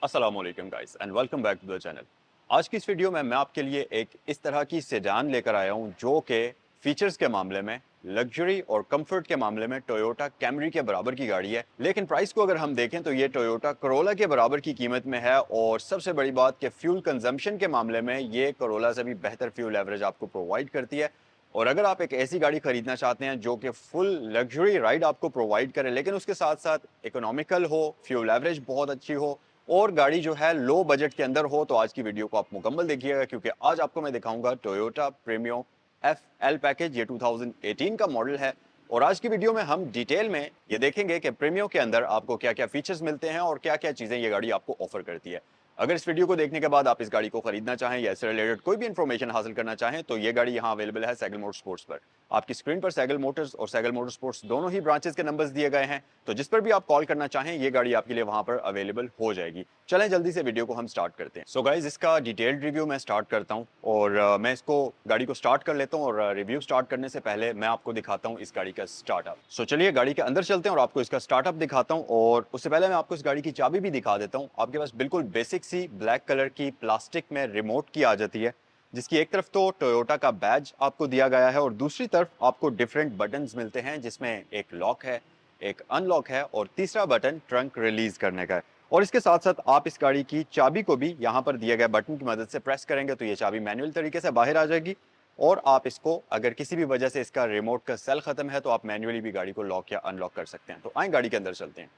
अस्सलामुअलैकुम guys and welcome back to the channel. आज की इस वीडियो में मैं आपके लिए एक इस तरह की सेडान लेकर आया हूं जो कि फीचर्स के मामले में, लग्जरी और कंफर्ट के मामले में टोयोटा कैमरी के बराबर की गाड़ी है। लेकिन प्राइस को अगर हम देखें तो ये टोयोटा करोला के बराबर की कीमत में है और सबसे बड़ी बात कि फ्यूल कंजम्पशन के मामले में ये करोला से भी बेहतर फ्यूल एवरेज आपको प्रोवाइड करती है। और अगर आप एक ऐसी गाड़ी खरीदना चाहते हैं जो कि फुल लग्जरी राइड आपको प्रोवाइड करे लेकिन उसके साथ साथ इकोनॉमिकल हो, फ्यूल एवरेज बहुत अच्छी हो और गाड़ी जो है लो बजट के अंदर हो, तो आज की वीडियो को आप मुकम्मल देखिएगा क्योंकि आज आपको मैं दिखाऊंगा टोयोटा प्रीमियो FL पैकेज। ये 2018 का मॉडल है और आज की वीडियो में हम डिटेल में ये देखेंगे कि प्रीमियो के अंदर आपको क्या क्या फीचर्स मिलते हैं और क्या क्या चीजें ये गाड़ी आपको ऑफर करती है। अगर इस वीडियो को देखने के बाद आप इस गाड़ी को खरीदना चाहें या इससे रिलेटेड कोई भी इंफॉर्मेशन हासिल करना चाहें तो ये गाड़ी यहाँ अवेलेबल है सैगल मोटर स्पोर्ट्स पर। आपकी स्क्रीन पर सैगल मोटर्स और सैगल मोटर स्पोर्ट्स दोनों ही ब्रांचेस के नंबर्स दिए गए हैं, तो जिस पर भी आप कॉल करना चाहें ये गाड़ी आपके लिए वहां पर अवेलेबल हो जाएगी। चलें जल्दी से वीडियो को हम स्टार्ट करते हैं। सो गाइज, इसका डिटेल्ड रिव्यू मैं स्टार्ट करता हूं और मैं इसको गाड़ी को स्टार्ट कर लेता हूं और रिव्यू स्टार्ट करने से पहले मैं आपको दिखाता हूं इस गाड़ी का स्टार्टअप। सो चलिए गाड़ी के अंदर चलते हैं और आपको इसका स्टार्टअप दिखाता हूं और उससे पहले मैं आपको इस गाड़ी की चाबी भी दिखा देता हूं। आपके पास बिल्कुल बेसिक सी ब्लैक कलर की प्लास्टिक में रिमोट की आ जाती है जिसकी एक तरफ तो टोयोटा का बैज आपको दिया गया है और दूसरी तरफ आपको डिफरेंट बटन्स मिलते हैं जिसमें एक लॉक है, एक अनलॉक है और तीसरा बटन ट्रंक रिलीज करने का है। और इसके साथ साथ आप इस गाड़ी की चाबी को भी यहाँ पर दिए गए बटन की मदद से प्रेस करेंगे तो ये चाबी मैनुअल तरीके से बाहर आ जाएगी और आप इसको अगर किसी भी वजह से इसका रिमोट का सेल खत्म है तो आप मैन्युअली भी गाड़ी को लॉक या अनलॉक कर सकते हैं। तो आए गाड़ी के अंदर चलते हैं।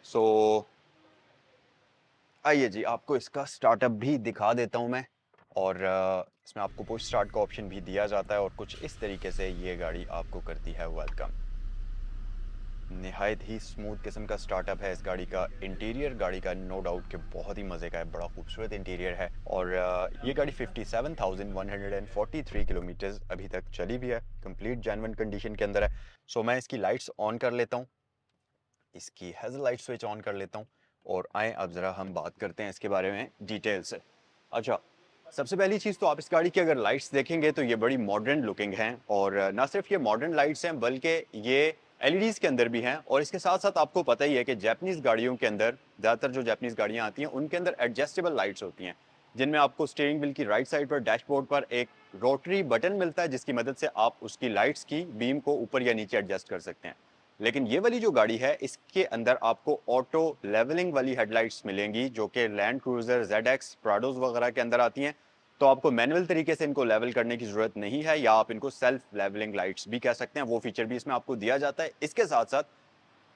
सो आइए जी, आपको इसका स्टार्टअप भी दिखा देता हूं मैं और इसमें आपको पुश स्टार्ट का ऑप्शन भी दिया जाता है और कुछ इस तरीके से ये गाड़ी आपको करती है वेलकम। निहायत ही स्मूथ किस्म का स्टार्टअप है इस गाड़ी का। इंटीरियर गाड़ी का नो डाउट कि बहुत ही मज़े का है, बड़ा खूबसूरत इंटीरियर है और ये गाड़ी 57,143 किलोमीटर अभी तक चली भी है, कंप्लीट जेन्युइन कंडीशन के अंदर है। सो मैं इसकी लाइट्स ऑन कर लेता हूँ, इसकी हेडलाइट स्विच ऑन कर लेता हूँ और आए अब ज़रा हम बात करते हैं इसके बारे में डिटेल से। अच्छा, सबसे पहली चीज़ तो आप इस गाड़ी की अगर लाइट्स देखेंगे तो ये बड़ी मॉडर्न लुकिंग हैं और ना सिर्फ ये मॉडर्न लाइट्स हैं बल्कि ये एलईडीज़ के अंदर भी हैं। और इसके साथ साथ आपको पता ही है कि जापानीज़ गाड़ियों के अंदर, ज़्यादातर जो जापानीज़ गाड़ियाँ आती हैं उनके अंदर एडजस्टेबल लाइट्स होती हैं जिनमें आपको स्टीयरिंग व्हील की राइट साइड पर डैशबोर्ड पर एक रोटरी बटन मिलता है जिसकी मदद से आप उसकी लाइट्स की बीम को ऊपर या नीचे एडजस्ट कर सकते हैं। लेकिन ये वाली जो गाड़ी है इसके अंदर आपको ऑटो लेवलिंग वाली हेडलाइट्स मिलेंगी जो कि लैंड क्रूजर, ZX, प्राडोज वगैरह के अंदर आती हैं। तो आपको मैनुअल तरीके से इनको लेवल करने की जरूरत नहीं है या आप इनको सेल्फ लेवलिंग लाइट्स भी कह सकते हैं, वो फीचर भी इसमें आपको दिया जाता है। इसके साथ साथ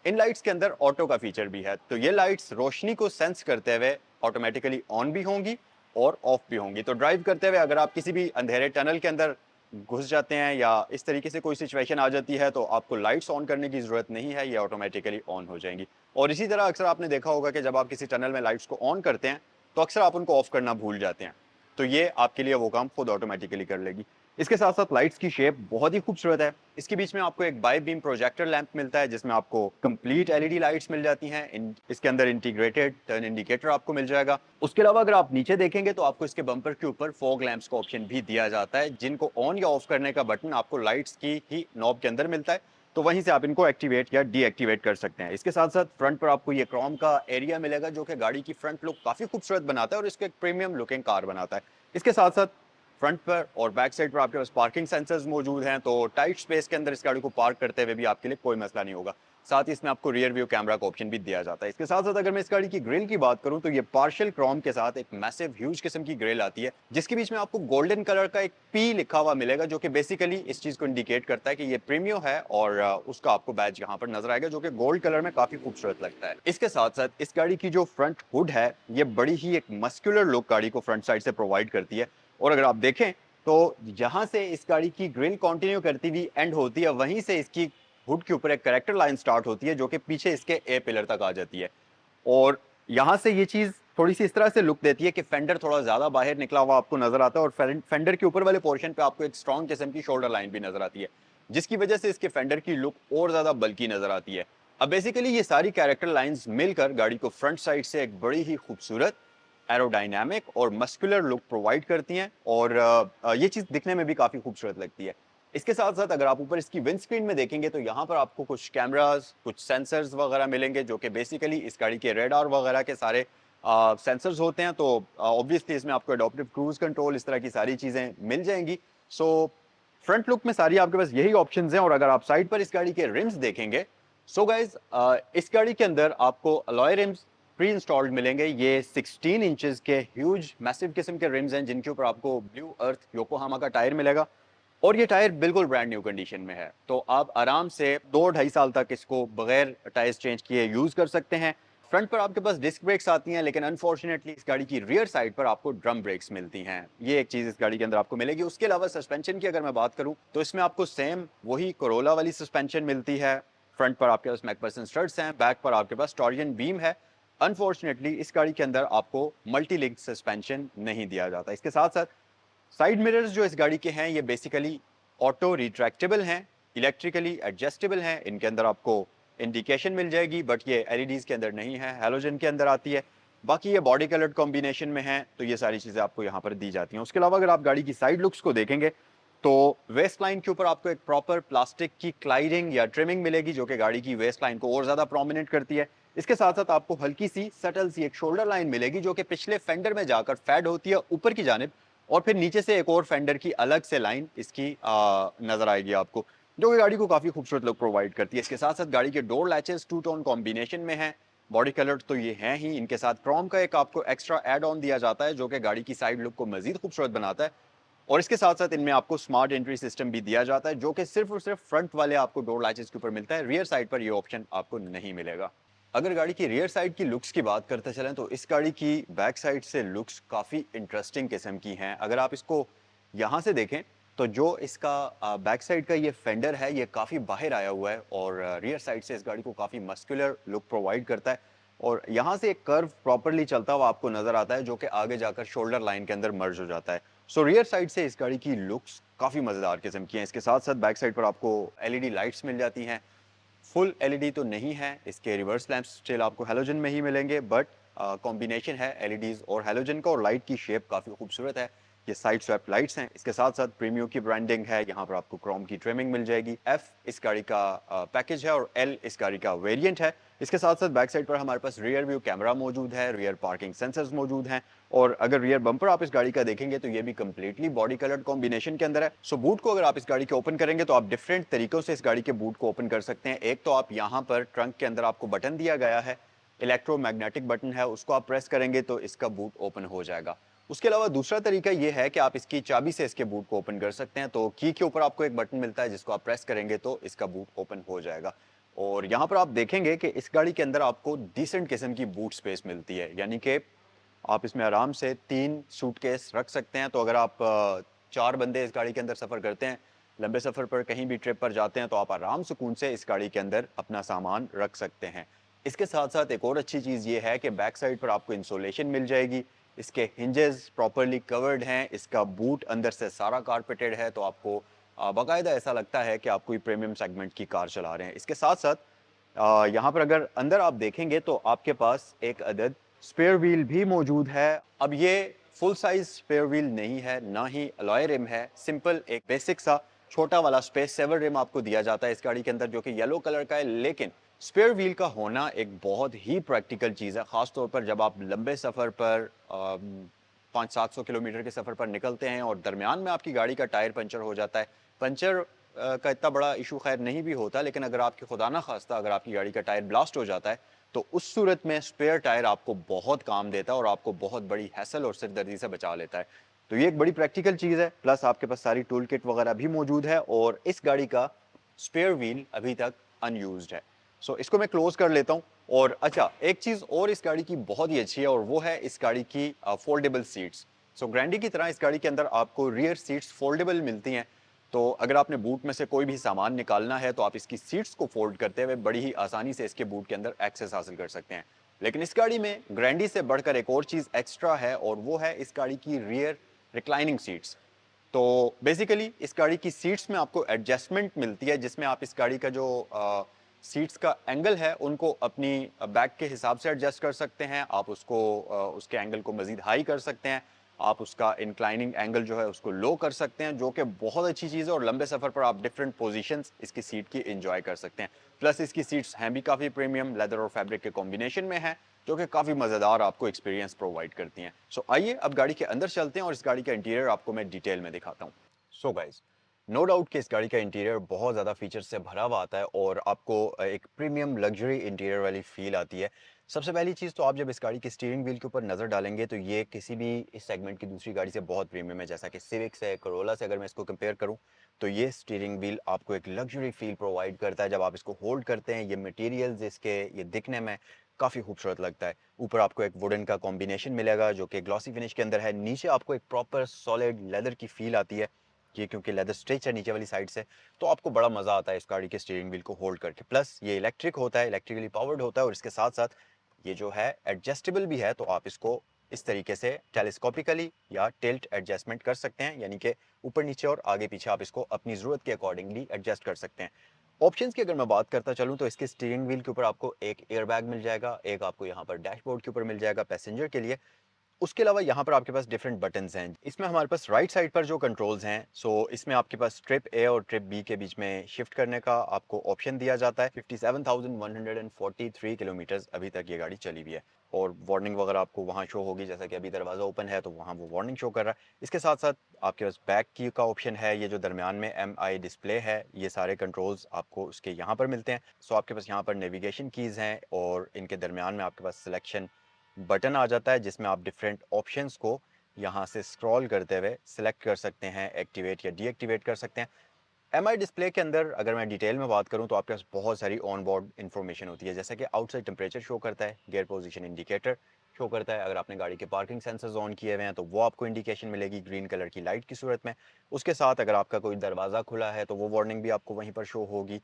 इन लाइट्स के अंदर ऑटो का फीचर भी है, तो ये लाइट्स रोशनी को सेंस करते हुए ऑटोमेटिकली ऑन भी होंगी और ऑफ भी होंगी। तो ड्राइव करते हुए अगर आप किसी भी अंधेरे टनल के अंदर घुस जाते हैं या इस तरीके से कोई सिचुएशन आ जाती है तो आपको लाइट्स ऑन करने की जरूरत नहीं है, ये ऑटोमेटिकली ऑन हो जाएंगी। और इसी तरह अक्सर आपने देखा होगा कि जब आप किसी टनल में लाइट्स को ऑन करते हैं तो अक्सर आप उनको ऑफ करना भूल जाते हैं, तो ये आपके लिए वो काम खुद ऑटोमेटिकली कर लेगी। इसके साथ साथ लाइट्स की शेप बहुत ही खूबसूरत है। इसके बीच में आपको एक बाई बीम प्रोजेक्टर लैंप मिलता है जिसमें आपको कंप्लीट एलईडी लाइट्स मिल जाती हैं। इसके अंदर इंटीग्रेटेड टर्न इंडिकेटर आपको मिल जाएगा। उसके अलावा अगर आप नीचे देखेंगे तो आपको इसके बम्पर के ऊपर फॉग लैंप्स का ऑप्शन भी दिया जाता है जिनको ऑन या ऑफ करने का बटन आपको लाइट्स की ही नॉब के अंदर मिलता है, तो वहीं से आप इनको एक्टिवेट या डीएक्टिवेट कर सकते हैं। इसके साथ साथ फ्रंट पर आपको ये क्रोम का एरिया मिलेगा जो कि गाड़ी की फ्रंट लुक काफी खूबसूरत बनाता है और इसको एक प्रीमियम लुकिंग कार बनाता है। इसके साथ साथ फ्रंट पर और बैक साइड पर आपके पास पार्किंग सेंसर्स मौजूद हैं, तो टाइट स्पेस के अंदर इस गाड़ी को पार्क करते हुए भी आपके लिए कोई मसला नहीं होगा। साथ ही इसमें आपको रियर व्यू कैमरा का ऑप्शन भी दिया जाता है। इसके साथ साथ अगर मैं इस गाड़ी की ग्रिल की बात करूं तो ये पार्शियल क्रोम के साथ एक मैसिव ह्यूज किस्म की ग्रिल आती है जिसके बीच में आपको गोल्डन कलर का एक पी लिखा हुआ मिलेगा जो कि बेसिकली इस चीज को इंडिकेट करता है कि ये प्रीमियो है और उसका आपको बैज यहाँ पर नजर आएगा जो कि गोल्ड कलर में काफी खूबसूरत लगता है। इसके साथ साथ इस गाड़ी की जो फ्रंट हुड है ये बड़ी ही एक मस्कुलर लुक गाड़ी को फ्रंट साइड से प्रोवाइड करती है और अगर आप देखें तो जहां से इस गाड़ी की ग्रिल कंटिन्यू करती हुई एंड होती है वहीं से इसकी हुड के ऊपर एक करेक्टर लाइन स्टार्ट होती है जो कि पीछे इसके ए पिलर तक आ जाती है। और यहां से ये चीज थोड़ी सी इस तरह से लुक देती है कि फेंडर थोड़ा ज्यादा बाहर निकला हुआ आपको नजर आता है और फेंडर के ऊपर वाले पोर्शन पे आपको एक स्ट्रॉन्ग किस्म की शोल्डर लाइन भी नजर आती है जिसकी वजह से इसके फेंडर की लुक और ज्यादा बल्कि नजर आती है। अब बेसिकली ये सारी कैरेक्टर लाइंस मिलकर गाड़ी को फ्रंट साइड से एक बड़ी ही खूबसूरत एरोडायनामिक और मस्कुलर लुक प्रोवाइड करती हैं और ये चीज दिखने में भी काफी खूबसूरत लगती है। इसके साथ साथ अगर आप ऊपर इसकी विंडस्क्रीन में देखेंगे तो यहाँ पर आपको कुछ कैमरास, कुछ सेंसर्स वगैरह मिलेंगे जो कि बेसिकली इस गाड़ी के रेडार वगैरह के सारे सेंसर्स होते हैं, तो ऑब्वियसली इसमें आपको एडॉप्टिव क्रूज कंट्रोल, इस तरह की सारी चीज़ें मिल जाएंगी। सो फ्रंट लुक में सारी आपके पास यही ऑप्शंस हैं। और अगर आप साइड पर इस गाड़ी के रिम्स देखेंगे, सो गाइज इस गाड़ी के अंदर आपको अलॉय रिम्स प्री इंस्टॉल्ड मिलेंगे। ये 16 इंचेस के ह्यूज मैसिव किस्म के रिम्स हैं, जिनके ऊपर आपको ब्लू अर्थ योकोहामा का टायर मिलेगा। और ये टायर बिल्कुल ब्रांड न्यू कंडीशन में है, तो आप आराम से 2-2.5 साल तक इसको बगैर टायर्स चेंज किए यूज कर सकते हैं। फ्रंट पर आपके पास डिस्क ब्रेक्स आती हैं, लेकिन अनफॉर्चुनेटली इस गाड़ी की रियर साइड पर आपको ड्रम ब्रेक्स मिलती हैं। ये एक चीज इस गाड़ी के अंदर आपको मिलेगी। उसके अलावा सस्पेंशन की अगर मैं बात करूं, तो इसमें आपको सेम वही कोरोला वाली सस्पेंशन मिलती है। फ्रंट पर आपके पास मैकफर्सन स्टड्स हैं, बैक पर आपके पास टॉरियन बीम है। अनफॉर्चुनेटली इस गाड़ी के अंदर आपको मल्टी लिंक सस्पेंशन नहीं दिया जाता। इसके साथ साथ साइड मिरर्स जो इस गाड़ी के हैं, ये बेसिकली ऑटो रिट्रैक्टेबल हैं, इलेक्ट्रिकली एडजस्टेबल हैं। इनके अंदर आपको इंडिकेशन मिल जाएगी, बट ये एलईडीज के अंदर नहीं है, हैलोजन के अंदर आती है। बाकी ये बॉडी कलर्ड कॉम्बिनेशन में है, तो ये सारी चीज़ें आपको यहाँ पर दी जाती हैं। उसके अलावा अगर आप गाड़ी की साइड लुक्स को देखेंगे, तो वेस्ट लाइन के ऊपर आपको एक प्रॉपर प्लास्टिक की क्लाइडिंग या ट्रिमिंग मिलेगी, जो कि गाड़ी की वेस्ट लाइन को और ज़्यादा प्रोमिनेंट करती है। इसके साथ साथ आपको हल्की सी सटल सी एक शोल्डर लाइन मिलेगी, जो कि पिछले फेंडर में जाकर फैड होती है ऊपर की जानिब, और फिर नीचे से एक और फेंडर की अलग से लाइन इसकी नजर आएगी आपको, जो कि गाड़ी को काफी खूबसूरत लुक प्रोवाइड करती है। इसके साथ साथ गाड़ी के door latches two tone combination में है। बॉडी कलर तो ये हैं ही, इनके साथ क्रोम का एक आपको एक्स्ट्रा एड ऑन दिया जाता है, जो कि गाड़ी की साइड लुक को मजीद खूबसूरत बनाता है। और इसके साथ साथ इनमें आपको स्मार्ट एंट्री सिस्टम भी दिया जाता है, जो कि सिर्फ और सिर्फ फ्रंट वाले आपको डोर लैचेस के ऊपर मिलता है। रियर साइड पर ये ऑप्शन आपको नहीं मिलेगा। अगर गाड़ी की रियर साइड की लुक्स की बात करते चलें, तो इस गाड़ी की बैक साइड से लुक्स काफ़ी इंटरेस्टिंग किस्म की हैं। अगर आप इसको यहाँ से देखें, तो जो इसका बैक साइड का ये फेंडर है, ये काफ़ी बाहर आया हुआ है, और रियर साइड से इस गाड़ी को काफ़ी मस्कुलर लुक प्रोवाइड करता है। और यहाँ से एक कर्व प्रॉपरली चलता हुआ आपको नजर आता है, जो कि आगे जाकर शोल्डर लाइन के अंदर मर्ज हो जाता है। सो रियर साइड से इस गाड़ी की लुक्स काफ़ी मज़ेदार किस्म की हैं। इसके साथ साथ बैक साइड पर आपको एलईडी लाइट्स मिल जाती हैं। फुल एलईडी तो नहीं है, इसके रिवर्स लैंप्स स्टिल आपको हैलोजन में ही मिलेंगे, बट कॉम्बिनेशन है एलईडीज और हैलोजन का, और लाइट की शेप काफ़ी खूबसूरत है। ये साइड स्वैप लाइट्स हैं। इसके साथ साथ प्रीमियो की ब्रांडिंग है, यहाँ पर आपको क्रोम की ट्रिमिंग मिल जाएगी। एफ इस गाड़ी का पैकेज है, और एल इस गाड़ी का वेरिएंट है। इसके साथ साथ बैक साइड पर हमारे पास रियर व्यू कैमरा मौजूद है, रियर पार्किंग सेंसर्स मौजूद हैं, और अगर रियर बम्पर आप इस गाड़ी का देखेंगे, तो ये भी कंप्लीटली बॉडी कलर्ड कॉम्बिनेशन के अंदर है। सो बूट को अगर आप इस गाड़ी के ओपन करेंगे, तो आप डिफरेंट तरीकों से इस गाड़ी के बूट को ओपन कर सकते हैं। एक तो आप यहाँ पर ट्रंक के अंदर आपको बटन दिया गया है, इलेक्ट्रोमैग्नेटिक बटन है, उसको आप प्रेस करेंगे तो इसका बूट ओपन हो जाएगा। उसके अलावा दूसरा तरीका ये है कि आप इसकी चाबी से इसके बूट को ओपन कर सकते हैं। तो की के ऊपर आपको एक बटन मिलता है, जिसको आप प्रेस करेंगे तो इसका बूट ओपन हो जाएगा। और यहाँ पर आप देखेंगे कि इस गाड़ी के अंदर आपको डिसेंट किस्म की बूट स्पेस मिलती है, यानी कि आप इसमें आराम से 3 सूटकेस रख सकते हैं। तो अगर आप 4 बंदे इस गाड़ी के अंदर सफ़र करते हैं, लंबे सफ़र पर कहीं भी ट्रिप पर जाते हैं, तो आप आराम सुकून से इस गाड़ी के अंदर अपना सामान रख सकते हैं। इसके साथ साथ एक और अच्छी चीज़ ये है कि बैक साइड पर आपको इंसोलेशन मिल जाएगी। इसके हिंजेस प्रॉपरली कवर्ड हैं, इसका बूट अंदर से सारा कारपेटेड है, तो आपको बाकायदा ऐसा लगता है कि आप कोई प्रीमियम सेगमेंट की कार चला रहे हैं। इसके साथ साथ यहाँ पर अगर अंदर आप देखेंगे, तो आपके पास एक अदद स्पेयर व्हील भी मौजूद है। अब ये फुल साइज स्पेयर व्हील नहीं है, ना ही अलॉय रिम है, सिंपल एक बेसिक सा छोटा वाला स्पेस सेवर रिम आपको दिया जाता है इस गाड़ी के अंदर, जो कि येलो कलर का है। लेकिन स्पेयर व्हील का होना एक बहुत ही प्रैक्टिकल चीज़ है, ख़ासतौर पर जब आप लंबे सफ़र पर 500-700 किलोमीटर के सफ़र पर निकलते हैं, और दरमियान में आपकी गाड़ी का टायर पंचर हो जाता है। पंचर का इतना बड़ा इशू खैर नहीं भी होता, लेकिन अगर आपकी खुदा ना खास्ता अगर आपकी गाड़ी का टायर ब्लास्ट हो जाता है, तो उस सूरत में स्पेयर टायर आपको बहुत काम देता है, और आपको बहुत बड़ी हैसल और सिरदर्दी से बचा लेता है। तो ये एक बड़ी प्रैक्टिकल चीज़ है। प्लस आपके पास सारी टूल किट वगैरह भी मौजूद है, और इस गाड़ी का स्पेयर व्हील अभी तक अनयूज्ड है। सो इसको मैं क्लोज कर लेता हूँ। और अच्छा, एक चीज़ और इस गाड़ी की बहुत ही अच्छी है, और वो है इस गाड़ी की फोल्डेबल सीट्स। सो ग्रैंडी की तरह इस गाड़ी के अंदर आपको रियर सीट्स फोल्डेबल मिलती हैं। तो अगर आपने बूट में से कोई भी सामान निकालना है, तो आप इसकी सीट्स को फोल्ड करते हुए बड़ी ही आसानी से इसके बूट के अंदर एक्सेस हासिल कर सकते हैं। लेकिन इस गाड़ी में ग्रैंडी से बढ़कर एक और चीज़ एक्स्ट्रा है, और वो है इस गाड़ी की रियर रिक्लाइनिंग सीट्स। तो बेसिकली इस गाड़ी की सीट्स में आपको एडजस्टमेंट मिलती है, जिसमें आप इस गाड़ी का जो सीट्स का एंगल है, उनको अपनी बैक के हिसाब से एडजस्ट कर सकते हैं। आप उसको उसके एंगल को मज़ीद हाई कर सकते हैं। आप उसका इंक्लाइनिंग एंगल जो है उसको लो कर सकते हैं, जो कि बहुत अच्छी चीज़ है। और लंबे सफ़र पर आप डिफरेंट पोजीशंस इसकी सीट की एंजॉय कर सकते हैं। प्लस इसकी सीट्स हैं भी काफ़ी प्रीमियम, लेदर और फैब्रिक के कॉम्बिनेशन में है, जो कि काफ़ी मज़ेदार आपको एक्सपीरियंस प्रोवाइड करती हैं। सो आइए अब गाड़ी के अंदर चलते हैं और इस गाड़ी का इंटीरियर आपको मैं डिटेल में दिखाता हूँ। सो गाइज, नो डाउट कि इस गाड़ी का इंटीरियर बहुत ज़्यादा फीचर्स से भरा हुआ आता है और आपको एक प्रीमियम लग्जरी इंटीरियर वाली फील आती है। सबसे पहली चीज़ तो आप जब इस गाड़ी के स्टीयरिंग व्हील के ऊपर नज़र डालेंगे तो ये किसी भी इस सेगमेंट की दूसरी गाड़ी से बहुत प्रीमियम है। जैसा कि सिविक्स है, करोला से अगर मैं इसको कंपेयर करूं तो ये स्टीयरिंग व्हील आपको एक लग्जरी फील प्रोवाइड करता है। जब आप इसको होल्ड करते हैं, ये मटेरियल्स इसके ये दिखने में काफ़ी खूबसूरत लगता है। ऊपर आपको एक वुडन का कॉम्बिनेशन मिलेगा जो कि ग्लॉसी फिनिश के अंदर है। नीचे आपको एक प्रॉपर सॉलिड लेदर की फील आती है, ये क्योंकि लेदर स्ट्रेच है नीचे वाली साइड से, तो आपको बड़ा मज़ा आता है इस गाड़ी के स्टीयरिंग व्हील को होल्ड करके। प्लस ये इलेक्ट्रिक होता है, इलेक्ट्रिकली पावर्ड होता है और इसके साथ साथ ये जो है एडजस्टेबल भी है। तो आप इसको इस तरीके से टेलीस्कोपिकली या टिल्ट एडजस्टमेंट कर सकते हैं, यानी कि ऊपर नीचे और आगे पीछे आप इसको अपनी ज़रूरत के अकॉर्डिंगली एडजस्ट कर सकते हैं। ऑप्शंस की अगर मैं बात करता चलूँ तो इसके स्टीयरिंग व्हील के ऊपर आपको एक एयरबैग मिल जाएगा, एक आपको यहाँ पर डैशबोर्ड के ऊपर मिल जाएगा पैसेंजर के लिए। उसके अलावा यहाँ पर आपके पास डिफरेंट बटन्स हैं। इसमें हमारे पास राइट साइड पर जो कंट्रोल्स हैं, इसमें आपके पास ट्रिप ए और ट्रिप बी के बीच में शिफ्ट करने का आपको ऑप्शन दिया जाता है। 57,143 किलोमीटर अभी तक ये गाड़ी चली हुई है और वार्निंग वगैरह आपको वहाँ शो होगी। जैसा कि अभी दरवाज़ा ओपन है तो वहाँ वो वार्निंग शो कर रहा है। इसके साथ साथ आपके पास बैक की का ऑप्शन है। ये जो दरमियान में MI डिस्प्ले है, ये सारे कंट्रोल्स आपको उसके यहाँ पर मिलते हैं। आपके पास यहाँ पर नेविगेशन कीज़ हैं और इनके दरमियान में आपके पास सिलेक्शन बटन आ जाता है, जिसमें आप डिफरेंट ऑप्शंस को यहाँ से स्क्रॉल करते हुए सिलेक्ट कर सकते हैं, एक्टिवेट या डीएक्टिवेट कर सकते हैं। MI डिस्प्ले के अंदर अगर मैं डिटेल में बात करूँ तो आपके पास बहुत सारी ऑन बोर्ड इन्फॉर्मेशन होती है, जैसे कि आउटसाइड टेम्परेचर शो करता है, गियर पोजीशन इंडिकेटर शो करता है। अगर आपने गाड़ी के पार्किंग सेंसर्स ऑन किए हुए हैं तो वो आपको इंडिकेशन मिलेगी ग्रीन कलर की लाइट की सूरत में। उसके साथ अगर आपका कोई दरवाज़ा खुला है तो वो वार्निंग भी आपको वहीं पर शो होगी।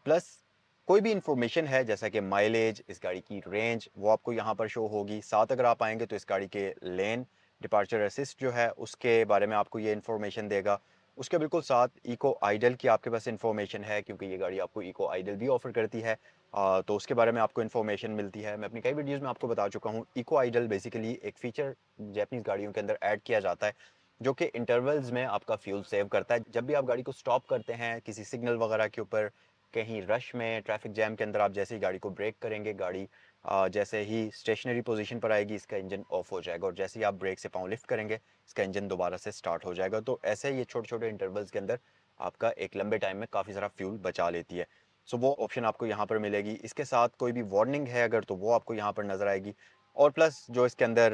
प्लस कोई भी इंफॉर्मेशन है जैसा कि माइलेज, इस गाड़ी की रेंज, वो आपको यहाँ पर शो होगी। साथ अगर आप आएंगे तो इस गाड़ी के लेन डिपार्चर असिस्ट जो है उसके बारे में आपको ये इन्फॉर्मेशन देगा। उसके बिल्कुल साथ इको आइडल की आपके पास इन्फॉर्मेशन है, क्योंकि ये गाड़ी आपको इको आइडल भी ऑफर करती है। तो उसके बारे में आपको इन्फॉर्मेशन मिलती है। मैं अपनी कई वीडियोज़ में आपको बता चुका हूँ, इको आइडल बेसिकली एक फ़ीचर जैपनीज़ गाड़ियों के अंदर ऐड किया जाता है जो कि इंटरवल्स में आपका फ्यूल सेव करता है। जब भी आप गाड़ी को स्टॉप करते हैं किसी सिग्नल वगैरह के ऊपर, कहीं रश में, ट्रैफिक जैम के अंदर, आप जैसे ही गाड़ी को ब्रेक करेंगे, गाड़ी जैसे ही स्टेशनरी पोजीशन पर आएगी इसका इंजन ऑफ हो जाएगा और जैसे ही आप ब्रेक से पाँव लिफ्ट करेंगे इसका इंजन दोबारा से स्टार्ट हो जाएगा। तो ऐसे ये छोटे छोटे इंटरवल्स के अंदर आपका एक लंबे टाइम में काफ़ी सारा फ्यूल बचा लेती है। वो ऑप्शन आपको यहाँ पर मिलेगी। इसके साथ कोई भी वार्निंग है अगर, तो वो आपको यहाँ पर नज़र आएगी। और प्लस जो इसके अंदर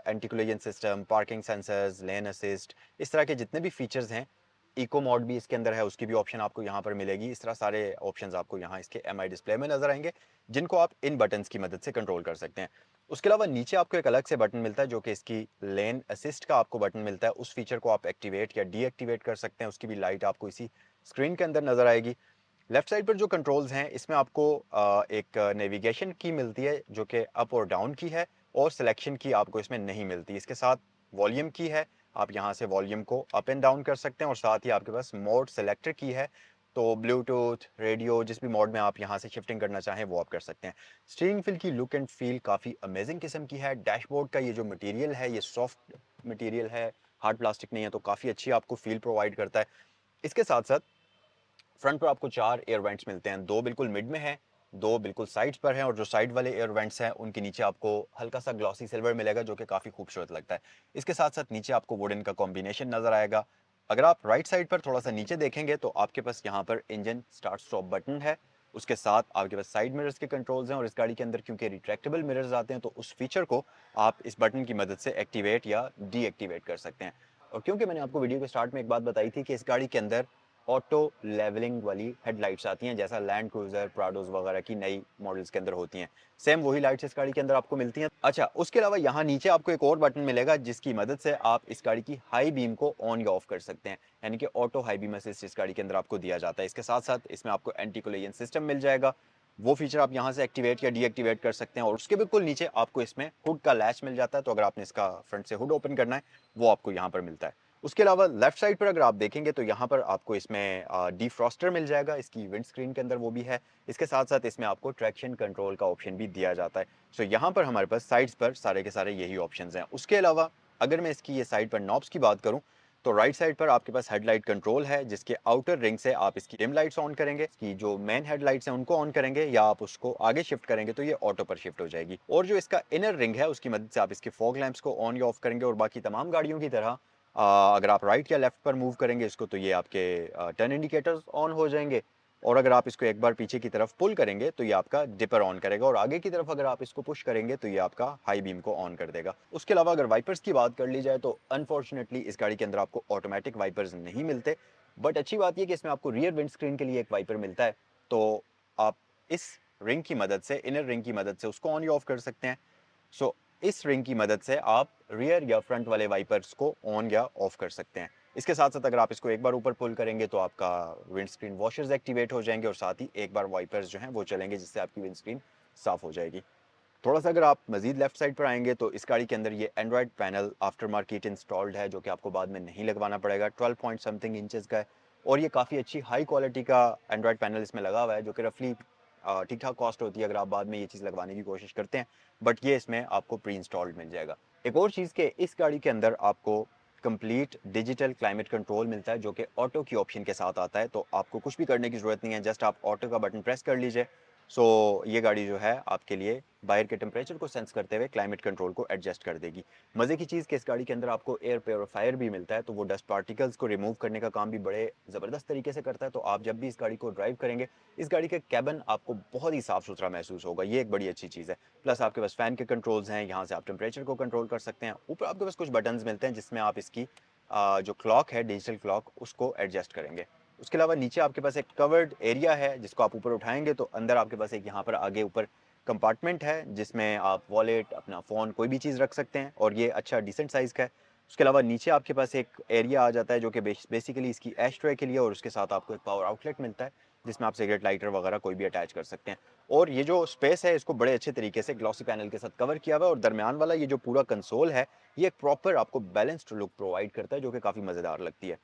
anti collision system, parking sensors, लेन असिस्ट, इस तरह के जितने भी फीचर्स हैं, इको मोड भी इसके अंदर है, उसकी भी ऑप्शन आपको यहाँ पर मिलेगी। इस तरह सारे ऑप्शंस आपको यहाँ इसके MI डिस्प्ले में नजर आएंगे, जिनको आप इन बटन्स की मदद से कंट्रोल कर सकते हैं। उसके अलावा नीचे आपको एक अलग से बटन मिलता है जो कि इसकी लेन असिस्ट का आपको बटन मिलता है। उस फीचर को आप एक्टिवेट या डीएक्टिवेट कर सकते हैं। उसकी भी लाइट आपको इसी स्क्रीन के अंदर नजर आएगी। लेफ्ट साइड पर जो कंट्रोल्स हैं इसमें आपको एक नेविगेशन की मिलती है जो कि अप और डाउन की है, और सिलेक्शन की आपको इसमें नहीं मिलती। इसके साथ वॉल्यूम की है, आप यहाँ से वॉल्यूम को अप एंड डाउन कर सकते हैं, और साथ ही आपके पास मोड सेलेक्टर की है, तो ब्लूटूथ, रेडियो, जिस भी मोड में आप यहाँ से शिफ्टिंग करना चाहें वो आप कर सकते हैं। स्टीयरिंग व्हील की लुक एंड फील काफ़ी अमेजिंग किस्म की है। डैशबोर्ड का ये जो मटेरियल है ये सॉफ्ट मटेरियल है, हार्ड प्लास्टिक नहीं है, तो काफ़ी अच्छी आपको फील प्रोवाइड करता है। इसके साथ साथ फ्रंट पर आपको 4 एयर वेंट्स मिलते हैं, 2 बिल्कुल मिड में हैं, 2 बिल्कुल साइड्स पर हैं, और जो साइड वाले एयर वेंट्स हैं उनके नीचे आपको हल्का सा ग्लॉसी सिल्वर मिलेगा जो कि काफ़ी खूबसूरत लगता है। इसके साथ साथ नीचे आपको वुडन का कॉम्बिनेशन नज़र आएगा। अगर आप राइट साइड पर थोड़ा सा नीचे देखेंगे तो आपके पास यहाँ पर इंजन स्टार्ट स्टॉप बटन है। उसके साथ आपके पास साइड मिरर्स के कंट्रोल्स हैं, और इस गाड़ी के अंदर क्योंकि रिट्रैक्टेबल मिरर्स आते हैं तो उस फीचर को आप इस बटन की मदद से एक्टिवेट या डीएक्टिवेट कर सकते हैं। और क्योंकि मैंने आपको वीडियो के स्टार्ट में एक बात बताई थी कि इस गाड़ी के अंदर ऑटो लेवलिंग वाली हेडलाइट्स आती हैं, जैसा लैंड क्रूजर, प्राडोज वगैरह की नई मॉडल्स के अंदर होती हैं, सेम वही लाइट्स इस गाड़ी के अंदर आपको मिलती हैं। अच्छा, उसके अलावा यहाँ नीचे आपको एक और बटन मिलेगा जिसकी मदद से आप इस गाड़ी की हाई बीम को ऑन या ऑफ कर सकते हैं, यानी कि ऑटो हाई बीम असिस्ट इस गाड़ी के अंदर आपको दिया जाता है। इसके साथ साथ इसमें आपको एंटी कोलिजन सिस्टम मिल जाएगा, वो फीचर आप यहाँ से एक्टिवेट या डीएक्टिवेट कर सकते हैं। और उसके बिल्कुल नीचे आपको इसमें हुड का लैच मिल जाता है, तो अगर आपने इसका फ्रंट से हुड ओपन करना है वो आपको यहाँ पर मिलता है। उसके अलावा लेफ्ट साइड पर अगर आप देखेंगे तो यहाँ पर आपको इसमें डिफ्रॉस्टर मिल जाएगा, इसकी विंड स्क्रीन के अंदर वो भी है। इसके साथ साथ इसमें आपको ट्रैक्शन कंट्रोल का ऑप्शन भी दिया जाता है। यहाँ पर हमारे पास साइड्स पर सारे के सारे यही ऑप्शंस हैं। उसके अलावा अगर मैं इसकी ये साइड पर नॉब्स की बात करूं तो राइट साइड पर आपके पास हेडलाइट कंट्रोल है, जिसके आउटर रिंग से आप इसकी डिम लाइट्स ऑन करेंगे, इसकी जो मेन हेडलाइट्स हैं उनको ऑन करेंगे, या आप उसको आगे शिफ्ट करेंगे तो ये ऑटो पर शिफ्ट हो जाएगी। और जो इसका इनर रिंग है उसकी मदद से आप इसके फॉग लैंप्स को ऑन या ऑफ करेंगे। और बाकी तमाम गाड़ियों की तरह अगर आप राइट या लेफ्ट पर मूव करेंगे इसको तो ये आपके टर्न इंडिकेटर्स ऑन हो जाएंगे। और अगर आप इसको एक बार पीछे की तरफ पुल करेंगे तो ये आपका डिपर ऑन करेगा, और आगे की तरफ अगर आप इसको पुश करेंगे तो ये आपका हाई बीम को ऑन कर देगा। उसके अलावा अगर वाइपर्स की बात कर ली जाए तो अनफॉर्चुनेटली इस गाड़ी के अंदर आपको ऑटोमेटिक वाइपर्स नहीं मिलते, बट अच्छी बात यह कि इसमें आपको रियर विंड स्क्रीन के लिए एक वाइपर मिलता है, तो आप इस रिंग की मदद से, इनर रिंग की मदद से उसको ऑन या ऑफ कर सकते हैं। सो इस रिंग की मदद से आप रियर या फ्रंट वाले वाइपर्स को ऑन या ऑफ कर सकते हैं। इसके साथ साथ अगर आप इसको एक बार ऊपर पुल करेंगे तो आपका विंड स्क्रीन वॉशर्स एक्टिवेट हो जाएंगे, और साथ ही एक बार वाइपर्स जो हैं वो चलेंगे, जिससे आपकी विंड स्क्रीन साफ हो जाएगी। थोड़ा सा अगर आप मजीद लेफ्ट साइड पर आएंगे तो इस गाड़ी के अंदर ये Android panel after market installed है, जो कि आपको बाद में नहीं लगवाना पड़ेगा। 12 पॉइंट समथिंग इंचेस का है, और ये काफ़ी अच्छी हाई क्वालिटी का एंड्रॉयड पैनल इसमें लगा हुआ है, जो कि रफली ठीक ठाक कॉस्ट होती है अगर आप बाद में ये चीज़ लगवाने की कोशिश करते हैं, बट ये इसमें आपको प्री इंस्टॉल्ड मिल जाएगा। एक और चीज़ के इस गाड़ी के अंदर आपको कंप्लीट डिजिटल क्लाइमेट कंट्रोल मिलता है, जो कि ऑटो की ऑप्शन के साथ आता है, तो आपको कुछ भी करने की ज़रूरत नहीं है, जस्ट आप ऑटो का बटन प्रेस कर लीजिए। ये गाड़ी जो है आपके लिए बाहर के टेम्परेचर को सेंस करते हुए क्लाइमेट कंट्रोल को एडजस्ट कर देगी। मज़े की चीज़ कि इस गाड़ी के अंदर आपको एयर प्योरीफायर भी मिलता है, तो वो डस्ट पार्टिकल्स को रिमूव करने का काम भी बड़े ज़बरदस्त तरीके से करता है। तो आप जब भी इस गाड़ी को ड्राइव करेंगे, इस गाड़ी का कैबिन आपको बहुत ही साफ़ सुथरा महसूस होगा, ये एक बड़ी अच्छी चीज़ है। प्लस आपके पास फ़ैन के कंट्रोल्स हैं, यहाँ से आप टेम्परेचर को कंट्रोल कर सकते हैं। ऊपर आपके पास कुछ बटन्स मिलते हैं जिसमें आप इसकी जो क्लॉक है, डिजिटल क्लॉक, उसको एडजस्ट करेंगे। उसके अलावा नीचे आपके पास एक कवर्ड एरिया है, जिसको आप ऊपर उठाएंगे तो अंदर आपके पास एक यहाँ पर आगे ऊपर कंपार्टमेंट है, जिसमें आप वॉलेट, अपना फ़ोन, कोई भी चीज़ रख सकते हैं, और ये अच्छा डिसेंट साइज़ का है। उसके अलावा नीचे आपके पास एक एरिया आ जाता है जो कि बेसिकली इसकी ऐश ट्रे के लिए, और उसके साथ आपको एक पावर आउटलेट मिलता है, जिसमें आप सिगरेट लाइटर वगैरह कोई भी अटैच कर सकते हैं। और ये जो स्पेस है इसको बड़े अच्छे तरीके से ग्लॉसी पैनल के साथ कवर किया हुआ है, और दरमियान वाला ये जो पूरा कंसोल है ये एक प्रॉपर आपको बैलेंस्ड लुक प्रोवाइड करता है, जो कि काफ़ी मज़ेदार लगती है।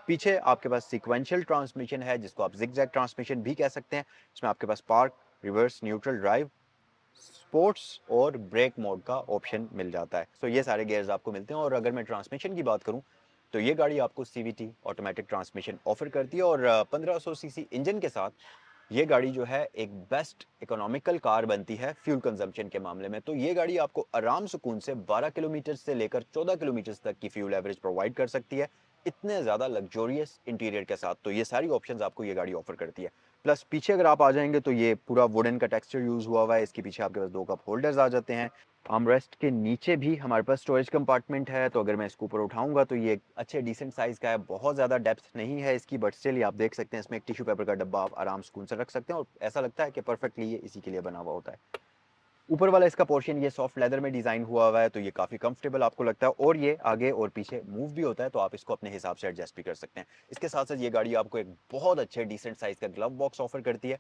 पीछे आपके पास सीक्वेंशियल ट्रांसमिशन है, जिसको आप जिगजैग ट्रांसमिशन भी कह सकते हैं। इसमें आपके पास park, reverse, neutral, drive, sports और ब्रेक मोड का ऑप्शन मिल जाता है। ये सारे गियर्स आपको मिलते हैं। और अगर मैं ट्रांसमिशन की बात करूं तो ये गाड़ी आपको सीवीटी ऑटोमेटिक ट्रांसमिशन ऑफर करती है, और 1500 सीसी इंजन के साथ ये गाड़ी जो है एक बेस्ट इकोनॉमिकल कार बनती है फ्यूल कंजम्पशन के मामले में। तो ये गाड़ी आपको आराम सुकून से 12 किलोमीटर से लेकर 14 किलोमीटर तक की फ्यूल एवरेज प्रोवाइड कर सकती है, इतने ज़्यादा लग्जोरियस इंटीरियर के साथ। तो ये सारी ऑप्शंस आपको ये गाड़ी ऑफर करती है। प्लस पीछे अगर आप आ जाएंगे तो ये पूरा वुडन का टेक्सचर यूज़ हुआ है। इसके पीछे आपके पास 2 कप होल्डर्स आ जाते हैं। आर्मरेस्ट के नीचे भी हमारे पास स्टोरेज कंपार्टमेंट है, तो अगर मैं इसको ऊपर उठाऊंगा तो ये अच्छे डिसेंट साइज़ का है, बहुत ज़्यादा डेप्थ नहीं है इसकी, बट स्टिल आप देख सकते हैं इसमें एक टिश्यू पेपर का डब्बा आप आराम सुकून से रख सकते हैं, और ऐसा लगता है कि परफेक्टली ये इसी के लिए बना हुआ होता है। ऊपर वाला इसका पोर्शन ये सॉफ्ट लेदर में डिज़ाइन हुआ है, तो ये काफ़ी कंफर्टेबल आपको लगता है, और ये आगे और पीछे मूव भी होता है, तो आप इसको अपने हिसाब से एडजस्ट भी कर सकते हैं। इसके साथ साथ ये गाड़ी आपको एक बहुत अच्छे डिसेंट साइज़ का ग्लव बॉक्स ऑफर करती है,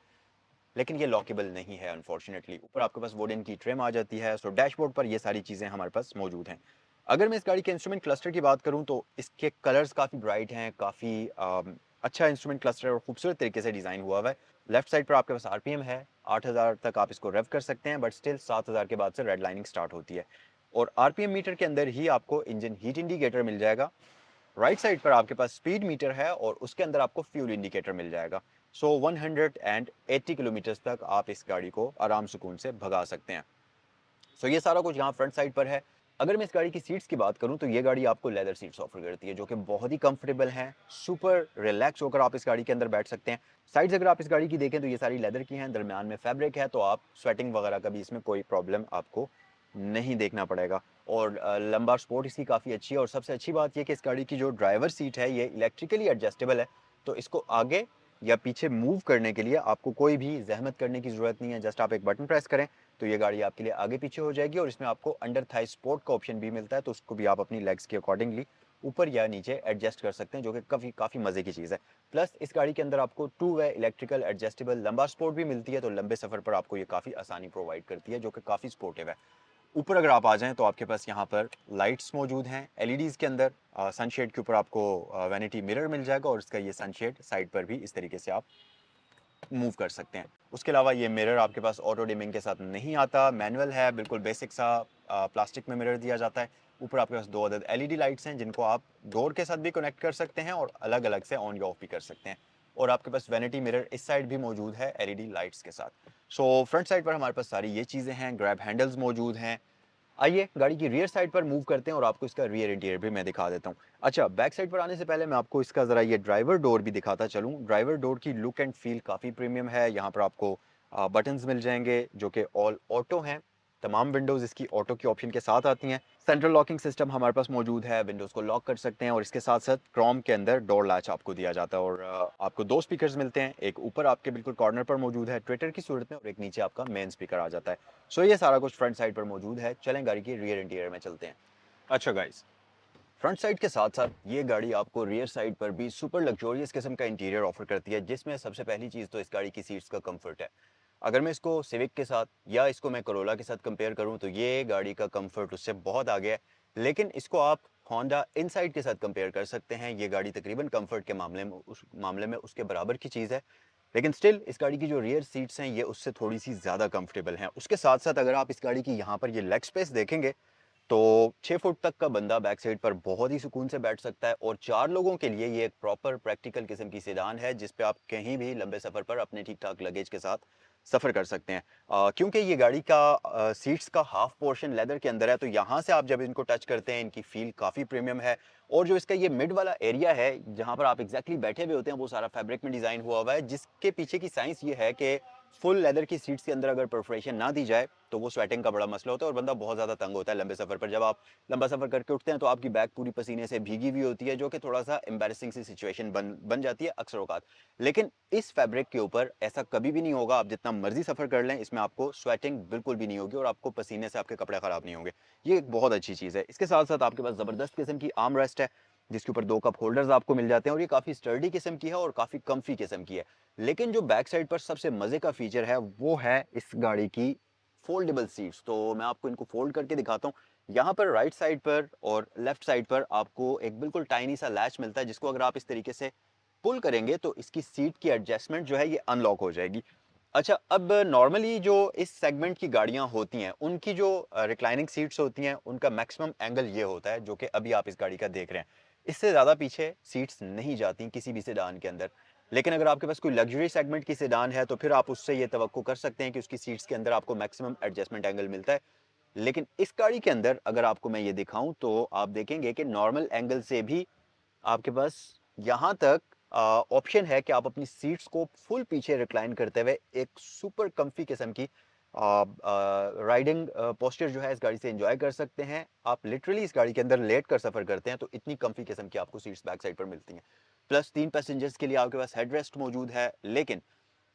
लेकिन ये लॉकेबल नहीं है अनफॉर्चुनेटली। ऊपर आपके पास वुडन की ट्रिम आ जाती है, सो डैशबोर्ड पर ये सारी चीज़ें हमारे पास मौजूद हैं। अगर मैं इस गाड़ी के इंस्ट्रूमेंट क्लस्टर की बात करूं तो इसके कलर्स काफ़ी ब्राइट हैं, काफ़ी अच्छा इंस्ट्रूमेंट क्लस्टर और खूबसूरत तरीके से डिज़ाइन हुआ है। लेफ्ट साइड पर आपके पास आरपीएम है, 8000 तक आप इसको रेव कर सकते हैं, बट स्टिल 7000 के बाद से रेड लाइनिंग स्टार्ट होती है। और आरपीएम मीटर के अंदर ही आपको इंजन हीट इंडिकेटर मिल जाएगा। राइट साइड पर आपके पास स्पीड मीटर है, और उसके अंदर आपको फ्यूल इंडिकेटर मिल जाएगा। 180 किलोमीटर तक आप इस गाड़ी को आराम सुकून से भगा सकते हैं। ये सारा कुछ यहाँ फ्रंट साइड पर है। अगर मैं इस गाड़ी की सीट्स की बात करूं तो ये गाड़ी आपको लेदर सीट्स ऑफर करती है, जो कि बहुत ही कंफर्टेबल हैं, सुपर रिलैक्स होकर आप इस गाड़ी के अंदर बैठ सकते हैं। साइड्स अगर आप इस गाड़ी की देखें तो ये सारी लेदर की हैं, दरमियान में फैब्रिक है, तो आप स्वेटिंग वगैरह का भी इसमें कोई प्रॉब्लम आपको नहीं देखना पड़ेगा। और लंबार सपोर्ट इसकी काफ़ी अच्छी है, और सबसे अच्छी बात यह कि इस गाड़ी की जो ड्राइवर सीट है ये इलेक्ट्रिकली एडजस्टेबल है, तो इसको आगे या पीछे मूव करने के लिए आपको कोई भी जहमत करने की ज़रूरत नहीं है। जस्ट आप एक बटन प्रेस करें तो ये गाड़ी आपके लिए आगे पीछे हो जाएगी, और इसमें आपको अंडर थाई सपोर्ट का ऑप्शन भी मिलता है, तो उसको भी आप अपनी लेग्स के अकॉर्डिंगली ऊपर या नीचे एडजस्ट कर सकते हैं, जो कि काफ़ी मज़े की चीज़ है। प्लस इस गाड़ी के अंदर आपको 2 वे इलेक्ट्रिकल एडजस्टेबल लंबा सपोर्ट भी मिलती है, तो लंबे सफ़र पर आपको ये काफ़ी आसानी प्रोवाइड करती है, जो कि काफ़ी सपोर्टिव है। ऊपर अगर आप आ जाएं तो आपके पास यहाँ पर लाइट्स मौजूद हैं एलईडीज़ के अंदर। सनशेड के ऊपर आपको वैनिटी मिरर मिल जाएगा, और इसका ये सनशेड साइड पर भी इस तरीके से आप मूव कर सकते हैं। उसके अलावा ये मिरर आपके पास ऑटो डिमिंग के साथ नहीं आता, मैनुअल है, बिल्कुल बेसिक सा प्लास्टिक में मिरर दिया जाता है। ऊपर आपके पास 2 अदद एलईडी लाइट्स हैं जिनको आप डोर के साथ भी कनेक्ट कर सकते हैं और अलग अलग से ऑन या ऑफ भी कर सकते हैं। और आपके पास वैनिटी मिरर इस साइड भी मौजूद है एलईडी लाइट्स के साथ। सो फ्रंट साइड पर हमारे पास सारी ये चीज़ें हैं, ग्रैब हैंडल्स मौजूद हैं। आइए गाड़ी की रियर साइड पर मूव करते हैं और आपको इसका रियर इंटीरियर भी मैं दिखा देता हूँ। अच्छा, बैक साइड पर आने से पहले मैं आपको इसका ज़रा ये ड्राइवर डोर भी दिखाता चलूँ। ड्राइवर डोर की लुक एंड फील काफ़ी प्रीमियम है। यहाँ पर आपको बटन्स मिल जाएंगे जो कि ऑल ऑटो हैं। तमाम विंडोज़ इसकी ऑटो की ऑप्शन के साथ आती हैं। सेंट्रल लॉकिंग सिस्टम हमारे पास मौजूद है, विंडोज़ को लॉक कर सकते हैं और इसके साथ साथ क्रोम के अंदर डोर लैच आपको दिया जाता है। और आपको 2 स्पीकर्स मिलते हैं, एक ऊपर आपके बिल्कुल कॉर्नर पर मौजूद है ट्विटर की सूरत में और एक नीचे आपका मेन स्पीकर आ जाता है। सो ये सारा कुछ फ्रंट साइड पर मौजूद है। चलें गाड़ी की रियर इंटीरियर में चलते हैं। अच्छा गाइस, फ्रंट साइड के साथ साथ ये गाड़ी आपको रियर साइड पर भी सुपर लग्जोरियस किस्म का इंटीरियर ऑफर करती है, जिसमें सबसे पहली चीज़ तो इस गाड़ी की सीट्स का कंफर्ट है। अगर मैं इसको सिविक के साथ या इसको मैं करोला के साथ कंपेयर करूं तो ये गाड़ी का कंफर्ट उससे बहुत आगे है। लेकिन इसको आप होंडा इनसाइड के साथ कंपेयर कर सकते हैं। ये गाड़ी तकरीबन कंफर्ट के मामले में उसके बराबर की चीज़ है। लेकिन स्टिल इस गाड़ी की जो रियर सीट्स हैं ये उससे थोड़ी सी ज़्यादा कंफर्टेबल हैं। उसके साथ साथ अगर आप इस गाड़ी की यहाँ पर ये लेग स्पेस देखेंगे तो 6 फुट तक का बंदा बैक साइड पर बहुत ही सुकून से बैठ सकता है। और 4 लोगों के लिए ये एक प्रॉपर प्रैक्टिकल किस्म की सेडान है जिस पे आप कहीं भी लंबे सफ़र पर अपने ठीक ठाक लगेज के साथ सफ़र कर सकते हैं। क्योंकि ये गाड़ी का सीट्स का हाफ पोर्शन लेदर के अंदर है तो यहाँ से आप जब इनको टच करते हैं इनकी फील काफ़ी प्रीमियम है। और जो इसका ये मिड वाला एरिया है जहाँ पर आप एग्जैक्टली बैठे हुए होते हैं वो सारा फैब्रिक में डिज़ाइन हुआ है, जिसके पीछे की साइंस ये है कि फुल लेदर की सीट्स के अंदर अगर परफोरेशन ना दी जाए तो वो स्वेटिंग का बड़ा मसला होता है और बंदा बहुत ज़्यादा तंग होता है लंबे सफ़र पर। जब आप लंबा सफ़र करके उठते हैं तो आपकी बैक पूरी पसीने से भीगी हुई होती है जो कि थोड़ा सा एम्बैरेसिंग सी सिचुएशन बन जाती है अक्सर औकात। लेकिन इस फैब्रिक के ऊपर ऐसा कभी भी नहीं होगा। आप जितना मर्जी सफ़र कर लें इसमें आपको स्वेटिंग बिल्कुल भी नहीं होगी और आपको पसीने से आपके कपड़े ख़राब नहीं होंगे। ये एक बहुत अच्छी चीज़ है। इसके साथ साथ आपके पास ज़बरदस्त किस्म की आर्म रेस्ट है जिसके ऊपर 2 कप होल्डर्स आपको मिल जाते हैं और ये काफ़ी स्टर्डी किस्म की है और काफ़ी कम्फी किस्म की है। लेकिन जो बैक साइड पर सबसे मज़े का फीचर है वो है इस गाड़ी की फोल्डेबल सीट्स। तो मैं आपको इनको फोल्ड करके दिखाता हूँ। यहाँ पर राइट साइड पर और लेफ्ट साइड पर आपको एक बिल्कुल टाइनी सा लैच मिलता है जिसको अगर आप इस तरीके से पुल करेंगे तो इसकी सीट की एडजस्टमेंट जो है ये अनलॉक हो जाएगी। अच्छा, अब नॉर्मली जो इस सेगमेंट की गाड़ियाँ होती हैं उनकी जो रिक्लाइनिंग सीट्स होती हैं उनका मैक्सिमम एंगल ये होता है जो कि अभी आप इस गाड़ी का देख रहे हैं। इससे ज़्यादा पीछे सीट्स नहीं जाती किसी भी सेडान के अंदर। लेकिन अगर आपके पास कोई लग्जरी सेगमेंट की सेडान है तो फिर आप उससे ये तवक्को कर सकते हैं कि उसकी सीट्स के अंदर आपको मैक्सिमम एडजस्टमेंट एंगल मिलता है। लेकिन इस गाड़ी के अंदर अगर आपको मैं ये दिखाऊं तो आप देखेंगे कि नॉर्मल एंगल से भी आपके पास यहाँ तक ऑप्शन है कि आप अपनी सीट्स को फुल पीछे रिक्लाइन करते हुए एक सुपर कंफी किस्म की राइडिंग पोस्चर जो है इस गाड़ी से एंजॉय कर सकते हैं। आप लिटरली इस गाड़ी के अंदर लेट कर सफर करते हैं तो इतनी कंफी किस्म की आपको सीट्स बैक साइड पर मिलती हैं। प्लस 3 पैसेंजर्स के लिए आपके पास हेड रेस्ट मौजूद है। लेकिन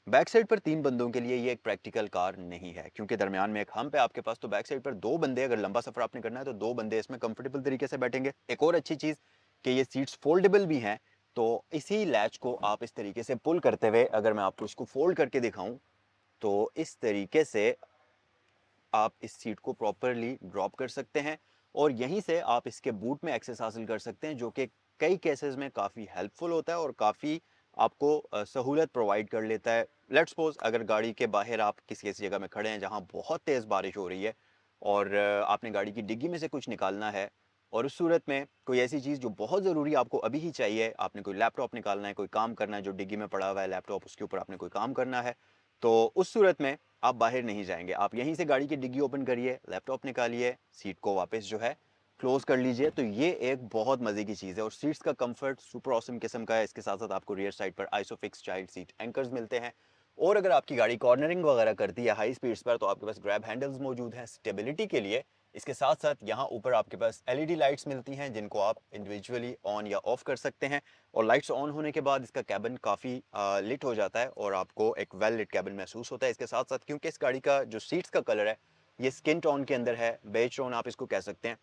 बैक साइड पर 3 बंदों के लिए ये एक प्रैक्टिकल कार नहीं है क्योंकि दरमियान में एक हम्प है आपके पास। तो बैक साइड पर 2 बंदे, अगर लंबा सफर आपने करना है तो 2 बंदे इसमें कंफर्टेबल तरीके से बैठेंगे। एक और अच्छी चीज़ कि ये सीट्स फोल्डेबल भी हैं। तो इसी लैच को आप इस तरीके से पुल करते हुए अगर मैं आपको इसको फोल्ड करके दिखाऊं तो इस तरीके से आप इस सीट को प्रॉपरली ड्रॉप कर सकते हैं और यहीं से आप इसके बूट में एक्सेस हासिल कर सकते हैं जो कि कई केसेस में काफ़ी हेल्पफुल होता है और काफ़ी आपको सहूलत प्रोवाइड कर लेता है। लेट्स सपोज अगर गाड़ी के बाहर आप किसी ऐसी जगह में खड़े हैं जहां बहुत तेज़ बारिश हो रही है और आपने गाड़ी की डिग्गी में से कुछ निकालना है और उस सूरत में कोई ऐसी चीज़ जो बहुत ज़रूरी आपको अभी ही चाहिए, आपने कोई लैपटॉप निकालना है, कोई काम करना है जो डिग्गी में पड़ा हुआ है लैपटॉप, उसके ऊपर आपने कोई काम करना है, तो उस सूरत में आप बाहर नहीं जाएंगे। आप यहीं से गाड़ी की डिग्गी ओपन करिए, लैपटॉप निकालिए, सीट को वापस जो है क्लोज कर लीजिए। तो ये एक बहुत मज़े की चीज़ है और सीट्स का कंफर्ट सुपर ऑसम किस्म का है। इसके साथ साथ आपको रियर साइड पर आइसोफिक्स चाइल्ड सीट एंकर्स मिलते हैं और अगर आपकी गाड़ी कॉर्नरिंग वगैरह करती है हाई स्पीड्स पर तो आपके पास ग्रैब हैंडल्स मौजूद हैं स्टेबिलिटी के लिए। इसके साथ साथ यहाँ ऊपर आपके पास एलईडी लाइट्स मिलती हैं जिनको आप इंडिविजुअली ऑन या ऑफ कर सकते हैं और लाइट्स ऑन होने के बाद इसका कैबिन काफ़ी लिट हो जाता है और आपको एक वेल लिट कैबिन महसूस होता है। इसके साथ साथ क्योंकि इस गाड़ी का जो सीट्स का कलर है ये स्किन टोन के अंदर है, बेज टोन आप इसको कह सकते हैं,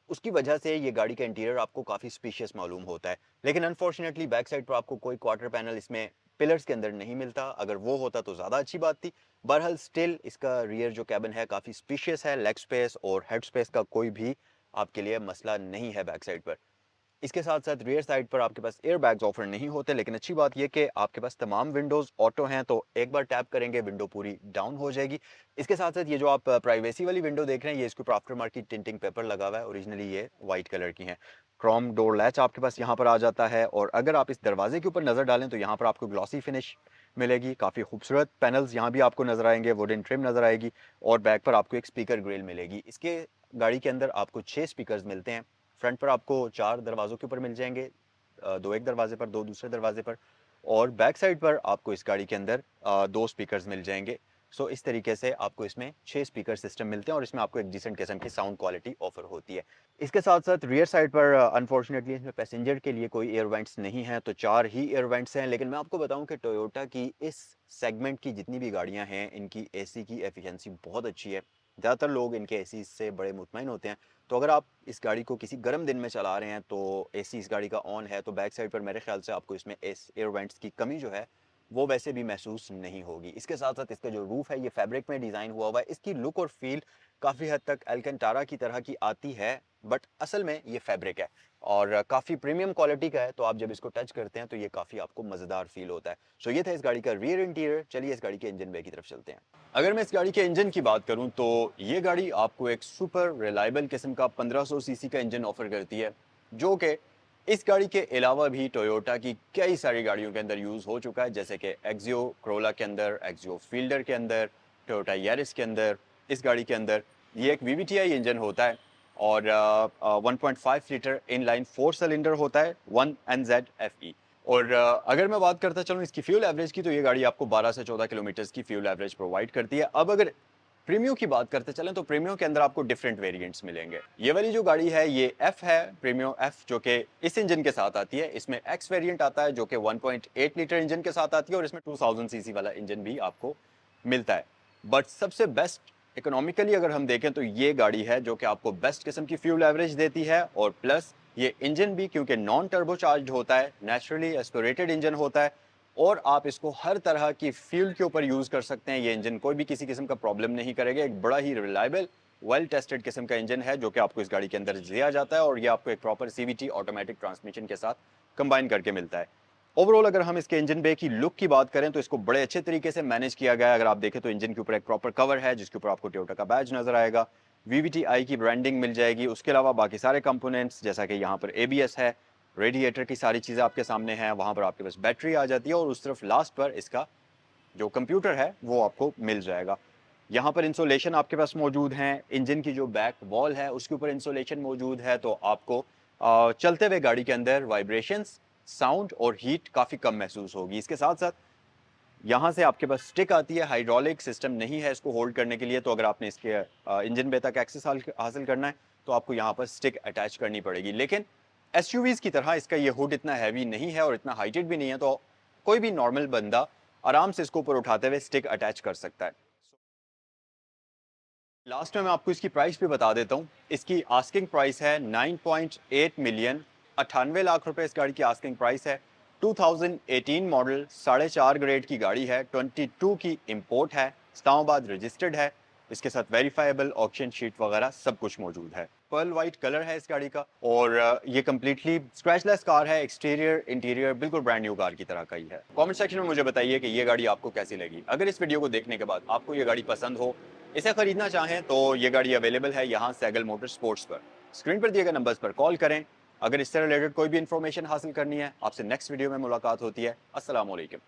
उसकी वजह से ये गाड़ी का इंटीरियर आपको काफ़ी स्पीशियस मालूम होता है। लेकिन अनफॉर्चुनेटली बैक साइड पर आपको कोई क्वार्टर पैनल इसमें पिलर्स के अंदर नहीं मिलता। अगर वो होता तो ज़्यादा अच्छी बात थी। बहरहाल स्टिल इसका रियर जो कैबिन है काफ़ी स्पीशियस है। लेग स्पेस और हेड स्पेस का कोई भी आपके लिए मसला नहीं है बैक साइड पर। इसके साथ साथ रियर साइड पर आपके पास एयर बैग्स ऑफर नहीं होते, लेकिन अच्छी बात यह कि आपके पास तमाम विंडोज़ ऑटो हैं, तो एक बार टैप करेंगे विंडो पूरी डाउन हो जाएगी। इसके साथ साथ ये जो आप प्राइवेसी वाली विंडो देख रहे हैं, ये इसके ऊपर आफ्टर मार्केट टिंटिंग पेपर लगा हुआ है। ओरिजिनली ये वाइट कलर की है। क्रोम डोर लैच आपके पास यहाँ पर आ जाता है, और अगर आप इस दरवाजे के ऊपर नज़र डालें तो यहाँ पर आपको ग्लॉसी फिनिश मिलेगी। काफ़ी खूबसूरत पैनल्स यहाँ भी आपको नजर आएंगे, वुडन ट्रिम नजर आएगी, और बैक पर आपको एक स्पीकर ग्रिल मिलेगी। इसके गाड़ी के अंदर आपको 6 स्पीकर्स मिलते हैं। फ्रंट पर आपको 4 दरवाज़ों के ऊपर मिल जाएंगे, 2 एक दरवाजे पर, 2 दूसरे दरवाजे पर, और बैक साइड पर आपको इस गाड़ी के अंदर 2 स्पीकर्स मिल जाएंगे। सो इस तरीके से आपको इसमें 6 स्पीकर सिस्टम मिलते हैं, और इसमें आपको एक डिसेंट किस्म की साउंड क्वालिटी ऑफर होती है। इसके साथ साथ रियर साइड पर अनफॉर्चुनेटली इसमें पैसेंजर के लिए कोई एयर वेंट्स नहीं है, तो 4 ही एयर वेंट्स हैं। लेकिन मैं आपको बताऊं कि टोयोटा की इस सेगमेंट की जितनी भी गाड़ियां हैं, इनकी एसी की एफिशिएंसी बहुत अच्छी है। ज़्यादातर लोग इनके एसी से बड़े मुतमईन होते हैं। तो अगर आप इस गाड़ी को किसी गर्म दिन में चला रहे हैं तो एसी इस गाड़ी का ऑन है, तो बैक साइड पर मेरे ख्याल से आपको इसमें एयर वेंट्स की कमी जो है वो वैसे भी महसूस नहीं होगी। इसके साथ साथ इसका जो रूफ है ये फैब्रिक में डिज़ाइन हुआ हुआ है। इसकी लुक और फील काफ़ी हद तक एल्कंटारा की तरह की आती है, बट असल में ये फैब्रिक है और काफ़ी प्रीमियम क्वालिटी का है। तो आप जब इसको टच करते हैं तो ये काफ़ी आपको मज़ेदार फील होता है। सो ये था इस गाड़ी का रियर इंटीरियर। चलिए इस गाड़ी के इंजन बे की तरफ चलते हैं। अगर मैं इस गाड़ी के इंजन की बात करूं तो ये गाड़ी आपको एक सुपर रिलायबल किस्म का 1500 सीसी का इंजन ऑफर करती है, जो कि इस गाड़ी के अलावा भी टोयोटा की कई सारी गाड़ियों के अंदर यूज़ हो चुका है, जैसे कि एक्सियो क्रोला के अंदर, एक्सियो फील्डर के अंदर, टोयोटा यारिस के अंदर। इस गाड़ी के अंदर ये एक वीवीटीआई इंजन होता है, और 1.5 लीटर इनलाइन 4 सिलेंडर होता है, 1NZ FE। और अगर मैं बात करता चलूँ इसकी फ्यूल एवरेज की, तो ये गाड़ी आपको 12 से 14 किलोमीटर की फ्यूल एवरेज प्रोवाइड करती है। अब अगर प्रीमियो की बात करते चलें तो प्रीमियो के अंदर आपको डिफरेंट वेरिएंट्स मिलेंगे। ये वाली जो गाड़ी है ये एफ है, प्रीमियो एफ, जो कि इस इंजन के साथ आती है। इसमें एक्स वेरिएंट आता है जो कि 1.8 लीटर इंजन के साथ आती है, और इसमें 2000 सीसी वाला इंजन भी आपको मिलता है। बट सबसे बेस्ट इकोनॉमिकली अगर हम देखें तो ये गाड़ी है जो कि आपको बेस्ट किस्म की फ्यूल एवरेज देती है, और प्लस ये इंजन भी क्योंकि नॉन टर्बो चार्ज होता है, नेचुरली एस्पिरेटेड इंजन होता है, और आप इसको हर तरह की फ्यूल के ऊपर यूज कर सकते हैं। ये इंजन कोई भी किसी किस्म का प्रॉब्लम नहीं करेगा। एक बड़ा ही रिलायबल वेल टेस्टेड किस्म का इंजन है जो कि आपको इस गाड़ी के अंदर दिया जाता है, और ये आपको एक प्रॉपर सीवीटी ऑटोमेटिक ट्रांसमिशन के साथ कंबाइन करके मिलता है। ओवरऑल अगर हम इसके इंजन बे की लुक की बात करें तो इसको बड़े अच्छे तरीके से मैनेज किया गया है। अगर आप देखें तो इंजन के ऊपर एक प्रॉपर कवर है जिसके ऊपर आपको टोयोटा का बैज नजर आएगा, वीवीटीआई की ब्रांडिंग मिल जाएगी। उसके अलावा बाकी सारे कंपोनेंट्स जैसा कि यहाँ पर एबीएस है, रेडिएटर की सारी चीज़ें आपके सामने हैं, वहाँ पर आपके पास बैटरी आ जाती है, और उस तरफ लास्ट पर इसका जो कंप्यूटर है वो आपको मिल जाएगा। यहाँ पर इंसोलेशन आपके पास मौजूद हैं। इंजन की जो बैक वॉल है उसके ऊपर इंसोलेशन मौजूद है, तो आपको चलते हुए गाड़ी के अंदर वाइब्रेशंस, साउंड और हीट काफ़ी कम महसूस होगी। इसके साथ साथ यहाँ से आपके पास स्टिक आती है, हाइड्रोलिक सिस्टम नहीं है इसको होल्ड करने के लिए। तो अगर आपने इसके इंजन बे तक एक्सेस हासिल करना है तो आपको यहाँ पर स्टिक अटैच करनी पड़ेगी। लेकिन एसयूवीज की तरह इसका ये हुड इतना हैवी नहीं है और इतना हाइटेड भी नहीं है, तो कोई भी नॉर्मल बंदा आराम से इसको ऊपर उठाते हुए स्टिक अटैच कर सकता है। लास्ट में मैं आपको इसकी प्राइस भी बता देता हूँ। इसकी आस्किंग प्राइस है 9.8 मिलियन, 98 लाख रुपए इस गाड़ी की आस्किंग प्राइस है। 2018 मॉडल, 4.5 ग्रेड की गाड़ी है, 22 की इंपोर्ट है, इस्लामाबाद रजिस्टर्ड है। इसके साथ वेरीफाइबल ऑक्शन शीट वगैरह सब कुछ मौजूद है। पर्ल वाइट कलर है इस गाड़ी का, और ये कम्प्लीटली स्क्रैचलेस कार है। एक्सटीरियर इंटीरियर बिल्कुल ब्रांड न्यू कार की तरह का ही है। कमेंट सेक्शन में मुझे बताइए कि ये गाड़ी आपको कैसी लगी। अगर इस वीडियो को देखने के बाद आपको ये गाड़ी पसंद हो, इसे खरीदना चाहें, तो ये गाड़ी अवेलेबल है यहाँ सैगल मोटर स्पोर्ट्स पर। स्क्रीन पर दिए गए नंबर्स पर कॉल करें। अगर इससे रिलेटेड कोई भी इंफॉर्मेशन हासिल करनी है, आपसे नेक्स्ट वीडियो में मुलाकात होती है। अस्सलाम वालेकुम।